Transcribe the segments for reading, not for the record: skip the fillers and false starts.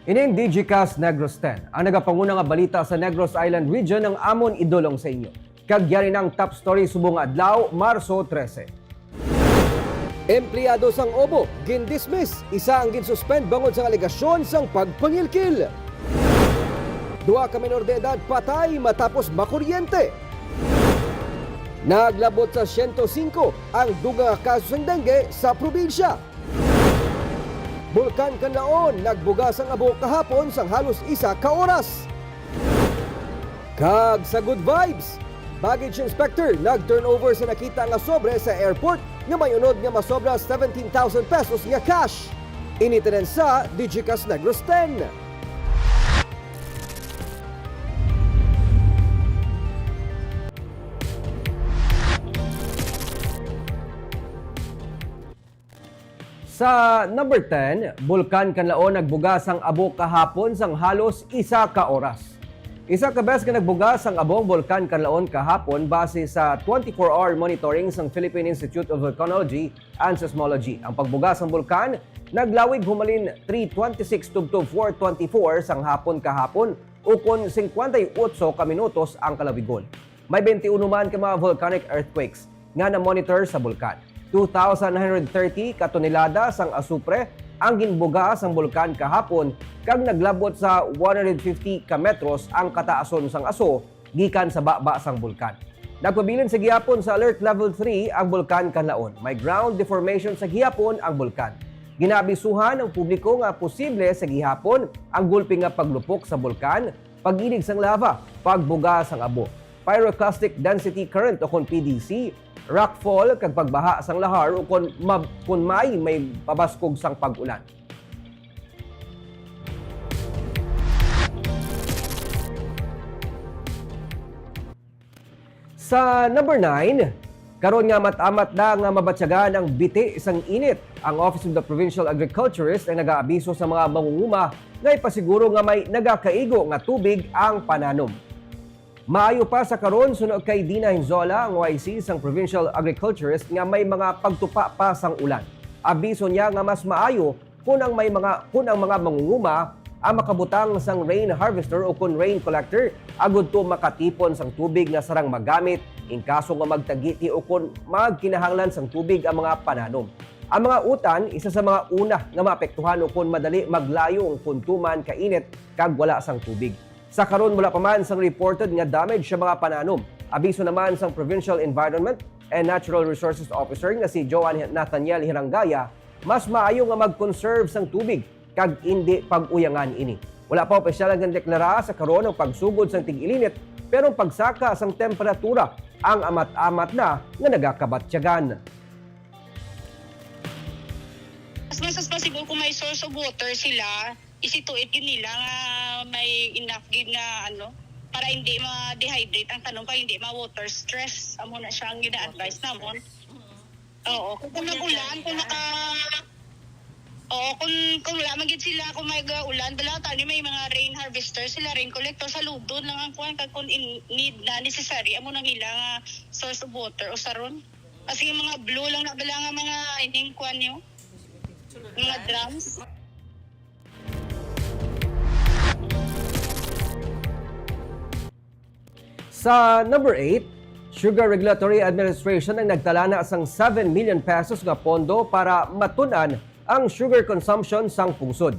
Ining DigiCast Negros 10, ang nagapanguna nga balita sa Negros Island region ng amon idulong sa inyo. Kagyari ng top story subong adlaw, Marso 13. Empleyado sang Obo, gin-dismiss. Isa ang gin-suspend bangod sa alegasyon sang pagpangilkil. Dua ka menor de edad patay matapos makuryente. Naglabot sa 105 ang dugang kaso sang dengue sa probinsya. Bulkan Kanlaon, nagbugas ang abo kahapon sang halos isa ka oras. Kag sa good vibes, baggage inspector nag-turnover sa nakita nga sobre sa airport nga may unod nga masobra 17,000 pesos nga cash. Initinan sa DigiCast Negros 10. Sa number 10, Bulkan Kanlaon nagbugas ang abo kahapon sang halos isa ka oras. Isa ka beses nga nagbugas ang abong Bulkan Kanlaon kahapon base sa 24-hour monitoring sang Philippine Institute of Volcanology and Seismology. Ang pagbugas ng bulkan naglawig humalin 3:26 tubtob 4:24 sang hapon kahapon ukon 58 ka minutos ang kalawigon. May 21 man ka mga volcanic earthquakes nga na-monitor sa bulkan. 2,930 katonelada sang asupre ang ginbuga sang bulkan kahapon kag naglabot sa 150 ka metros ang kataason sang aso gikan sa baba sang bulkan. Nagpabilin sa gihapon sa alert level 3 ang Bulkan Kanlaon. May ground deformation sa gihapon ang bulkan. Ginabisuhan ang publiko nga posible sa gihapon ang gulping nga paglupok sa bulkan, pag-inig sang lava, pagbuga sang abo. Pyroclastic density current o kon PDC, rockfall kag pagbaha sang lahar o kun may pabaskog sang pag-ulan. Sa number 9, karon nga matamat na nga mabatyagan ang biti sang init. Ang Office of the Provincial Agriculturist ay nag-aabiso sa mga mangunguma nga ipasiguro nga may nagakaigo nga tubig ang pananom. Maayo pa sa karon sunod kay Dina Hinzola, ang YC sang Provincial Agriculturist nga may mga pagtupa pa sang ulan. Abiso niya nga mas maayo kung ang mga mangunguma ang makabutang sang rain harvester o kun rain collector agud to makatipon sang tubig nga sarang magamit in kaso nga magtagiti o kun magkinahanglan sang tubig ang mga pananom. Ang mga utan isa sa mga una nga maapektuhan o kun madali maglayo ang kuntuman kainit kag wala sang tubig. Sa karon wala pa man sang reported nga damage sa mga pananom. Abiso naman sang Provincial Environment and Natural Resources Officer nga si Joan Nathaniel Hirangaya, mas maayo nga mag-conserve sang tubig kag hindi pag-uyangan ini. Wala pa opisyal nga deklara sa karon ang pagsugod sang tig-ilinit pero ang pagsaka sang temperatura ang amat-amat na nga nagakabatyagan. As much as possible kung may source of water sila, isituit yun nila nga may enough gid nga para hindi ma-dehydrate ang tanong pa hindi ma-water stress. Amo na siya ang gina-advise namon. Oo, kung nag-ulan, kung wala man gid sila, kung may ulan, dala tani may mga rain harvester sila, rain collector sa lubod lang ang kuan kung need na necessary amo nang ila nga source of water o saron. Kasi yung mga blue lang na bala nga mga ining kuan yo. Mga drums. Sa number 8, Sugar Regulatory Administration ang nagtala na sang 7 million pesos nga pondo para matunan ang sugar consumption sang pungsod.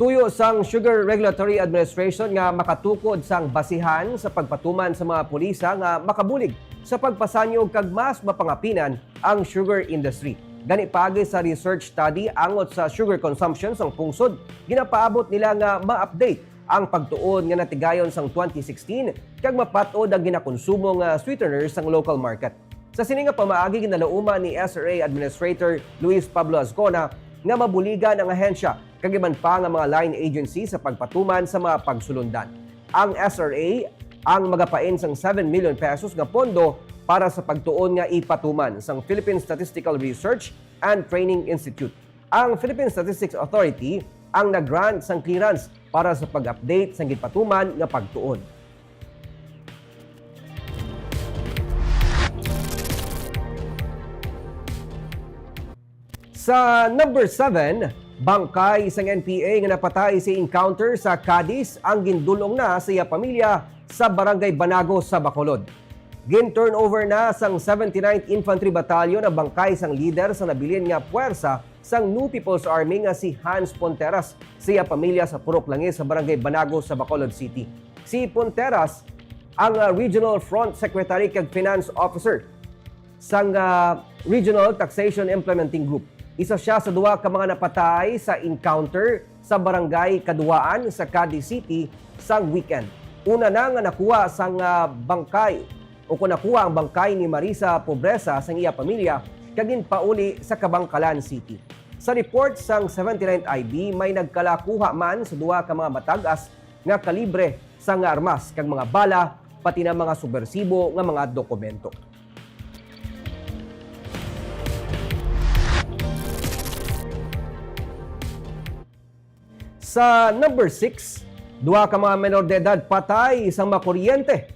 Tuyo sang Sugar Regulatory Administration nga makatukod sang basihan sa pagpatuman sa mga pulisa nga makabulig sa pagpasanyog kag mas mapangapinan ang sugar industry. Gani paagi sa research study angot sa sugar consumption sang pungsod, ginapaabot nila nga ma-update ang pagtuon nga natigayon sang 2016 kag mapatod ang ginakonsumo nga sweeteners sang local market. Sa sini nga pamaagi ginalauma ni SRA Administrator Luis Pablo Azcona nga mabuligan ang ahensya kag iban pa nga mga line agency sa pagpatuman sa mga pagsulundan. Ang SRA ang magapain sang 7 million pesos nga pondo para sa pagtuon nga ipatuman sang Philippine Statistical Research and Training Institute. Ang Philippine Statistics Authority ang nag-grant sang clearance para sa pag-update sa gipatuman nga pagtuon. Sa number 7, Bangkay isang NPA nga napatay sa encounter sa Cadiz ang gindulong na sa iya pamilya sa Barangay Banago sa Bacolod. Gin-turnover na sang 79th Infantry Battalion ang bangkay sang leader sa nabilin nga puwersa sang New People's Army nga si Hans Ponteras sa iya pamilya sa Purok Langis sa Barangay Banago sa Bacolod City. Si Ponteras ang Regional Front Secretary kag Finance Officer sang Regional Taxation Implementing Group. Isa siya sa duwa ka mga napatay sa encounter sa Barangay Kaduaan sa Cadiz City sang weekend. Una na nga nakuha sang bangkay o kung nakuha ang bangkay ni Marisa Pobresa sang iya pamilya kagin pauli sa Kabangkalan City. Sa report sang 79th IB may nagkalakuha man sa duwa ka mga matagas nga kalibre sang armas kag mga bala pati na mga subversibo nga mga dokumento. Sa number 6, duha ka mga menor de edad patay isang makuryente.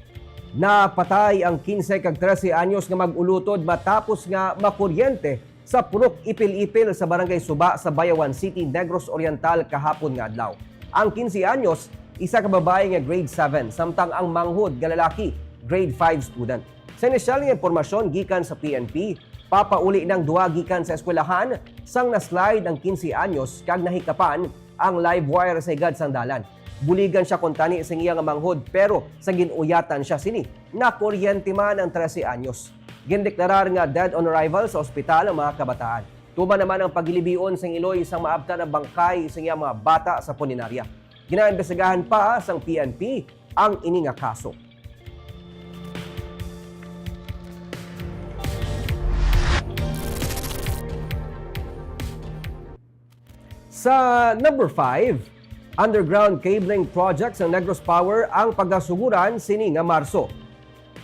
Napatay ang 15 kag 13 anyos nga mag-ulutod matapos nga makuryente sa Purok Ipil-Ipil sa Barangay Suba sa Bayawan City, Negros Oriental kahapon nga adlaw. Ang 15 anyos, isa ka babae nga grade 7, samtang ang manghud nga lalaki, grade 5 student. Sa inisyal nga impormasyon gikan sa PNP, papauli ng duwa gikan sa eskwelahan sang na-slide ang 15 anyos kag nahikapan ang live wire sa higad sang dalan. Buligan siya kuntani sa iya nga manghud pero sa ginuyatan siya sini. Nakuryente man ang 13 anyos. Gindeklarar nga dead on arrival sa ospital ang mga kabataan. Tuman naman ang pagilibion sang Iloy sang maabta na bangkay sa iya mga bata sa puninarya. Ginaimbestigahan pa sang PNP ang ini nga kaso. Sa number 5, underground cabling projects ng Negros Power ang pagasuguran sini nga Marso.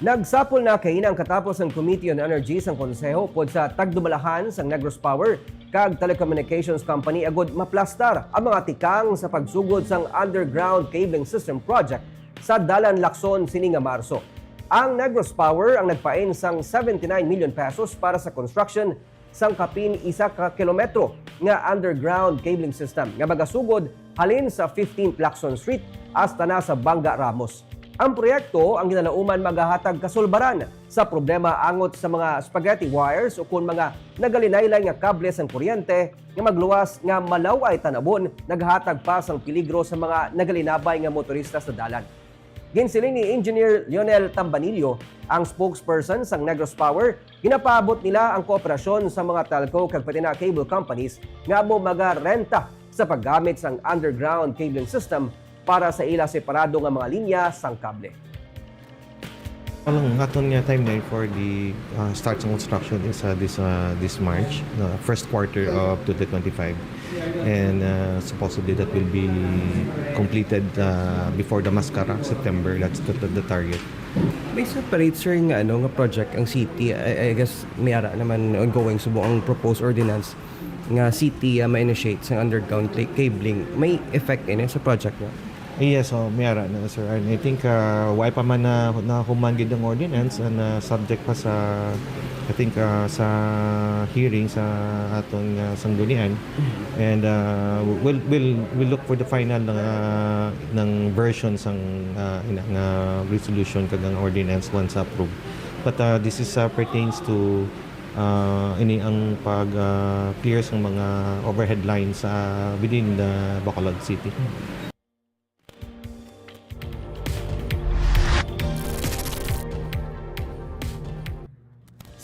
Nagsapol na kay ang katapos ng Committee on Energy sang Konseho pod sa tagdumalahan sang Negros Power kag Telecommunications Company agud maplastar ang mga tikang sa pagsugod sang underground cabling system project sa Dalan Lacson sini nga Marso. Ang Negros Power ang nagpain sang 79 million pesos para sa construction sang kapin 1 kilometro nga underground cabling system nga magasugod halin sa 15th Lacson Street hasta na sa Banga Ramos. Ang proyekto ang ginalauman magahatag kasulbaran sa problema angot sa mga spaghetti wires o kung mga nagalinaylay nga kable sang kuryente nga magluwas nga malaway tanabon naghatag pa sang peligro sa mga nagalinabay nga motorista sa dalan. Ginsiling ni Engineer Lionel Tambanillo, ang spokesperson sang Negros Power, ginapaabot nila ang kooperasyon sa mga telco kag pati na cable companies nga mo magarenta sa paggamit sang underground cabling system para sa ila separado nga mga linya sang kable. Ang aton nga timeline for the start ng construction is this March, first quarter of 2025, and supposedly that will be completed before the Mascara, September. That's the target. May separate sir nga nga project ang city. I guess may ara naman ongoing subo ang proposed ordinance nga city ma-initiate sa underground cabling. May effect sa project niya? Yes, mayara na sir. And I think why pa man na humangid ng ordinance and subject pa sa I think sa hearing sa atong sanggunian, and we'll look for the final ng version sang resolution kag ang ordinance once approved. But this is pertains to ini ang pag clear sa mga overhead lines within the Bacolod City.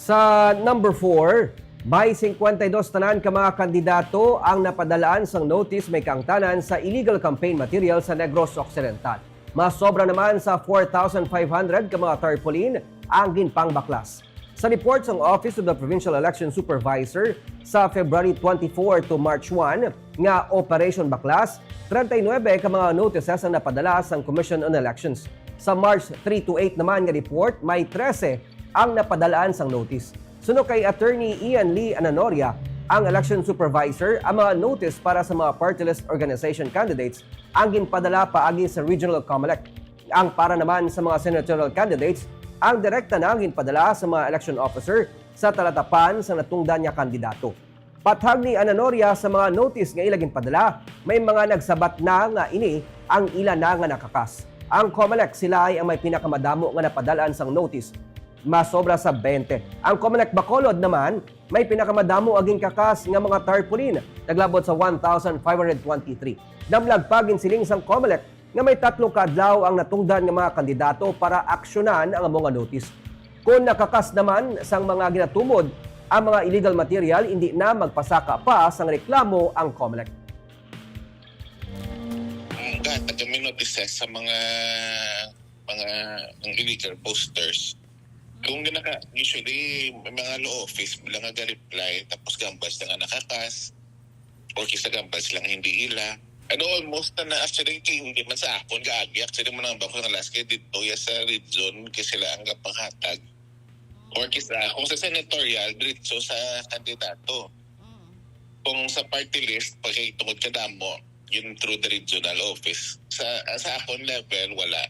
Sa number 4, may 52 tanan ka mga kandidato ang napadalaan sang notice may kaangtanan sa illegal campaign material sa Negros Occidental. Mas sobra naman sa 4,500 ka mga tarpaulin ang ginpangbaklas. Sa report ng Office of the Provincial Election Supervisor sa February 24 to March 1 nga Operation Baklas, 39 ka mga notices ang napadala sa Commission on Elections. Sa March 3 to 8 naman nga report, may 13 ang napadalaan sang notice. Suno kay Attorney Ian Lee Ananoria, ang election supervisor, ang mga notice para sa mga party list organization candidates ang ginpadala paagi sa Regional COMELEC. Ang para naman sa mga senatorial candidates, ang direkta na ginpadala sa mga election officer sa talatapan sa natungdan niya kandidato. Patag ni Ananoria sa mga notice nga ilagin padala, may mga nagsabat na nga ini ang ilan na nga nakakas. Ang COMELEC sila ay ang may pinakamadamo nga napadalaan sang notice, masobra sa 20. Ang COMELEC Bacolod naman, may pinakamadamo aging kakas nga mga tarpaulin, naglabot sa 1,523. Namlagpagin siling sang COMELEC nga may 3 kaadlaw ang natungdan nga mga kandidato para aksyonan ang mga notice. Kung nakakas naman sang mga ginatumod ang mga illegal material, hindi na magpasaka pa sang reklamo ang COMELEC. Kami notices sa mga illegal posters. Kung usually may mga law office lang nga reply tapos gambas na nga nakakas or kisa gambas lang hindi ila. Almost na actually hindi man sa akon gaagi actually mo nang bako ng last kay dito sa red zone kasi sila ang panghatag. Or kisa kung sa senatorial diretso sa kandidato. Kung sa party list pagkitungod kadamo yun through the regional office. Sa akon level wala.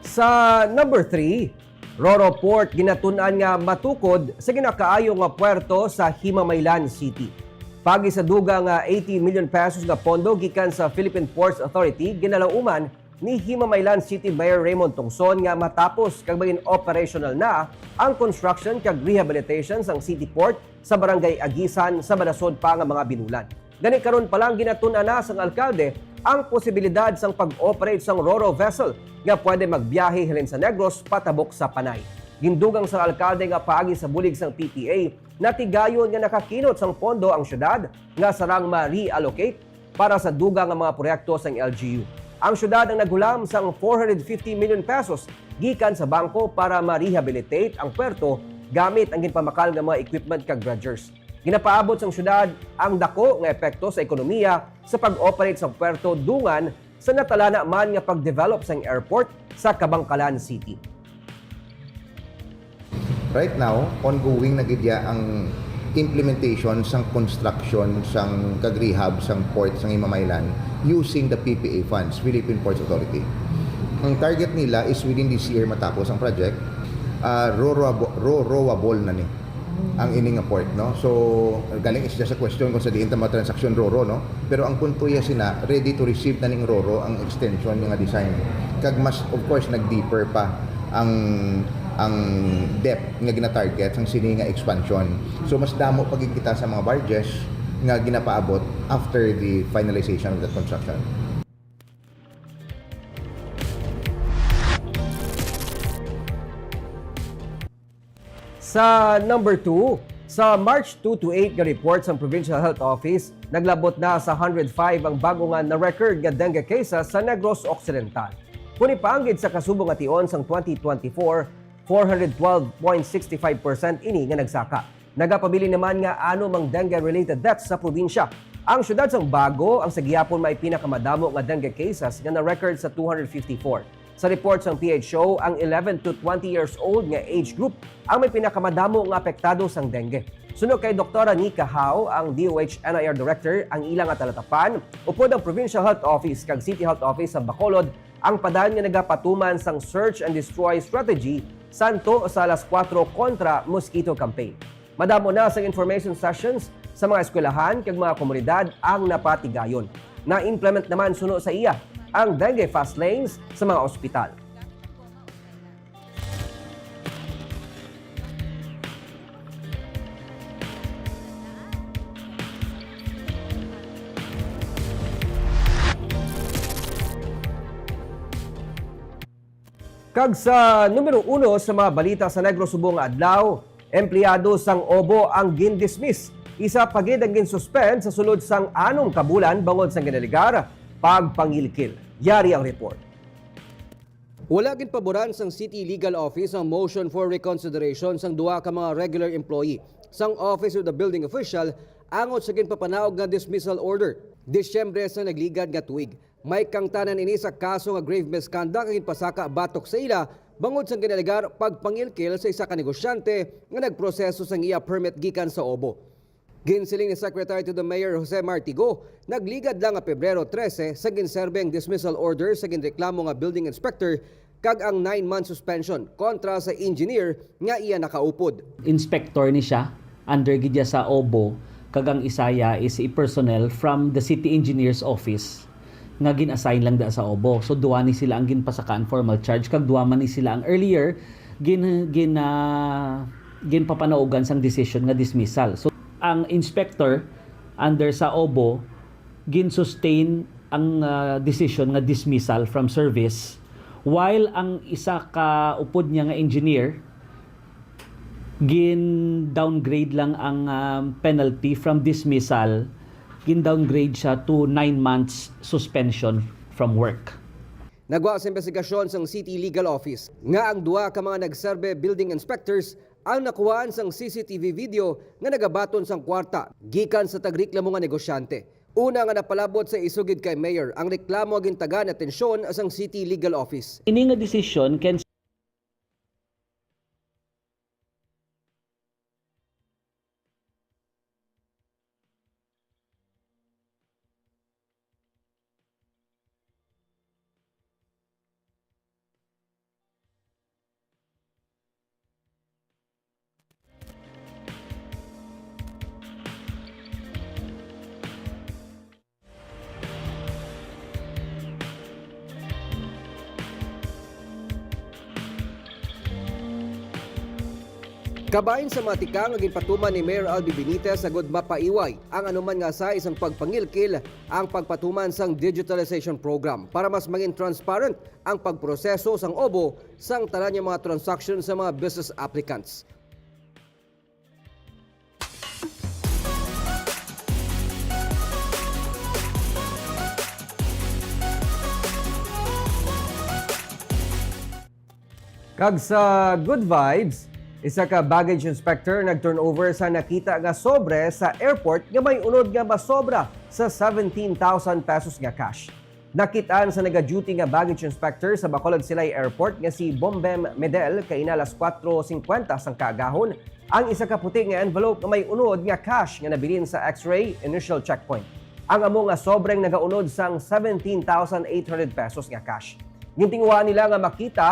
Sa number 3, Roro Port ginatun-an nga matukod sa ginakaayo nga puerto sa Himamaylan City. Pagi sa duga nga 80 million pesos nga pondo gikan sa Philippine Ports Authority, ginalauman ni Himamaylan City Mayor Raymond Tongson nga matapos kag maging operational na ang construction kag rehabilitation sang City Port sa Barangay Agisan sa Banasob pa nga mga binulan. Gani karon pa lang ginatun-an na sang alkalde ang posibilidad sang pag-operate sang Roro vessel nga pwede magbiyahe halin sa Negros patabok sa Panay. Gindugang sang alkalde nga paagi sa bulig sang PPA natigayon nga nakakinot sang pondo ang syudad nga sarang ma-reallocate para sa dugang nga mga proyekto sang LGU. Ang syudad ang naghulam sang 450 million pesos gikan sa bangko para ma-rehabilitate ang puerto gamit ang ginpamakal nga mga equipment kag dredgers. Ginapaabot sang syudad ang dako nga epekto sa ekonomiya sa pag-operate sa puerto dungan sa natalana man nga pag-develop sang airport sa Kabangkalan City. Right now, ongoing na gidya ang implementation sang construction sang kag-rehab sang port sang Himamaylan using the PPA funds, Philippine Ports Authority. Ang target nila is within this year matapos ang project, rowable na ni ang ining port, no? So galing is just a question kung sa diin ta transaction roro, no? Pero ang punto ya sina ready to receive na ning roro ang extension nga design. Kag mas of course nag-deeper pa ang depth nga gina-target sang sini nga expansion. So mas damo pagig kita sa mga barges nga ginapaabot after the finalization of that construction. Sa number 2, sa March 2 to 8 nga report sa Provincial Health Office, naglabot na sa 105 ang bago nga na record nga dengue cases sa Negros Occidental. Kuni paanggid sa kasubong nga tion sang 2024, 412.65% ini nga nagsaka. Nagapabili naman nga ano mang dengue-related deaths sa probinsya. Ang syudad sang Bago ang sa gihapon may pinakamadamo nga dengue cases nga na-record sa 254. Sa report ng PHO, ang 11 to 20 years old nga age group ang may pinakamadamo nga apektado sang dengue. Sunod kay Dr. Nika Hao, ang DOH NIR Director, ang ilang nga talatapan, upod ang Provincial Health Office kag City Health Office sa Bacolod, ang padayon nga nagapatuman sang search and destroy strategy santo sa alas 4 kontra mosquito campaign. Madamo na sa information sessions sa mga eskwelahan kag mga komunidad ang napatigayon. Na-implement naman suno sa iya ang dengue fast lanes sa mga ospital. Kag sa numero 1 sa mga balita sa Negros Subong adlaw, empleyado sang OBO ang gindismiss. Isa pagid ang ginsuspend sa sulod sang 6 kabulan bangod sang ginaligar pagpangilkil. Yari ang report. Wala gin paboran sang City Legal Office ang motion for reconsideration sang duha ka mga regular employee sang Office of the Building Official angot sa ginpapanaog nga dismissal order. Disyembre sa nagligad nga tuig. May kangtanan ini sa kaso nga grave misconduct ang ginpasaka batok sa ila bangod sang ginaligar pagpangilkil sa isa ka negosyante nga nagproseso sang iya permit gikan sa OBO. Ginsiling ni Secretary to the Mayor Jose Martigo, nagligad lang nga Pebrero 13 sa ginserbeng dismissal order sa ginreklamo nga building inspector kag ang 9-month suspension kontra sa engineer nga iya nakaupod. Inspector ni siya, under gidya sa OBO, kag ang isaya is a personnel from the city engineer's office nga gin-assign lang da sa OBO. So duwa ni sila ang ginpasakaan formal charge kag duwa man ni sila ang earlier ginpapanaugan sang decision nga dismissal. So ang inspector under sa OBO gin-sustain ang decision nga dismissal from service, while ang isa ka upod niya nga engineer gin-downgrade lang ang penalty from dismissal, gin-downgrade siya to 9 months suspension from work. Nagwa sa investigasyon sang City Legal Office nga ang duwa ka mga nagserbe building inspectors ang nakuhaan sang CCTV video nga nagabaton sang kwarta gikan sa tagreklamo nga negosyante. Una nga napalabot sa isugid kay Mayor ang reklamo gintagan atensyon sang City Legal Office. Ini nga decision can Kabahin sa matika nga ginpatuman ni Mayor Albi Benitez sagod mapaiway ang anuman nga sa isang pagpangilkil ang pagpatuman sang digitalization program para mas maging transparent ang pagproseso sang OBO sang tanan nga mga transaction sa mga business applicants. Kag sa good vibes, isa ka baggage inspector nag-turnover sa nakita nga sobre sa airport nga may unod nga masobra sa 17,000 pesos nga cash. Nakitaan sa naga-duty nga baggage inspector sa Bacolod Silay Airport nga si Bombem Medel kay alas 4:50 sang kaagahon ang isa ka puti nga envelope nga may unod nga cash nga nabilin sa X-ray initial checkpoint. Ang amo nga sobrang nagaunod sang 17,800 pesos nga cash. Gintinguhan nila nga makita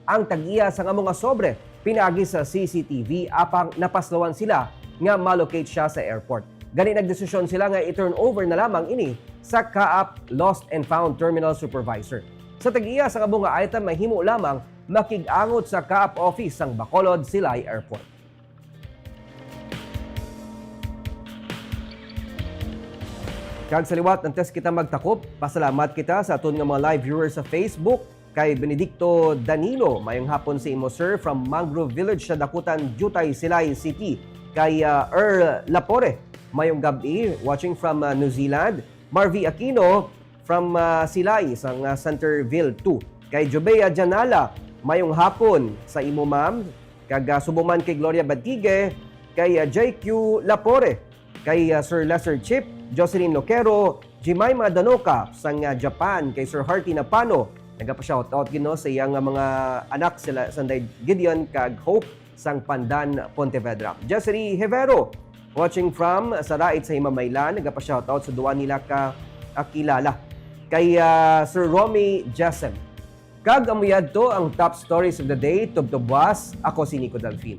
ang tag-iya sa amo nga sobre pinagi sa CCTV apang napaslawan sila nga malocate siya sa airport. Gani nagdesisyon sila nga i-turn over na lamang ini sa Kaap Lost and Found Terminal Supervisor. Sa tag-iya sa amo nga item mahimo lamang makig-angot sa Kaap office sang Bacolod Silay Airport. Kag sa liwat ng test kita magtakop, pasalamat kita sa aton nga mga live viewers sa Facebook. Kay Benedicto Danilo, mayong hapon si imo sir from Mangrove Village sa Dakutan, Jutay, Silay City. Kay Earl Lapore, mayong gabi, watching from New Zealand. Marvy Aquino from Silay, sang Centerville 2. Kay Jobea Janala, mayong hapon sa imo ma'am. Kag subuman kay Gloria Batige, kay JQ Lapore, kay Sir Lester Chip, Jocelyn Loquero, Jimaima Danoka sang Japan, kay Sir Harty Napano. Nagapa-shoutout gino sa iyang mga anak sila Sanday Gideon kag Hope sang Pandan, Pontevedra. Jessery Hevero, watching from Sarait sa Himamaylan, nagapa-shoutout sa duwa nila ka kilala. Kay Sir Romy Jessem. Kag amuyad to ang top stories of the day, tubtubwas, ako si Nico Delfin.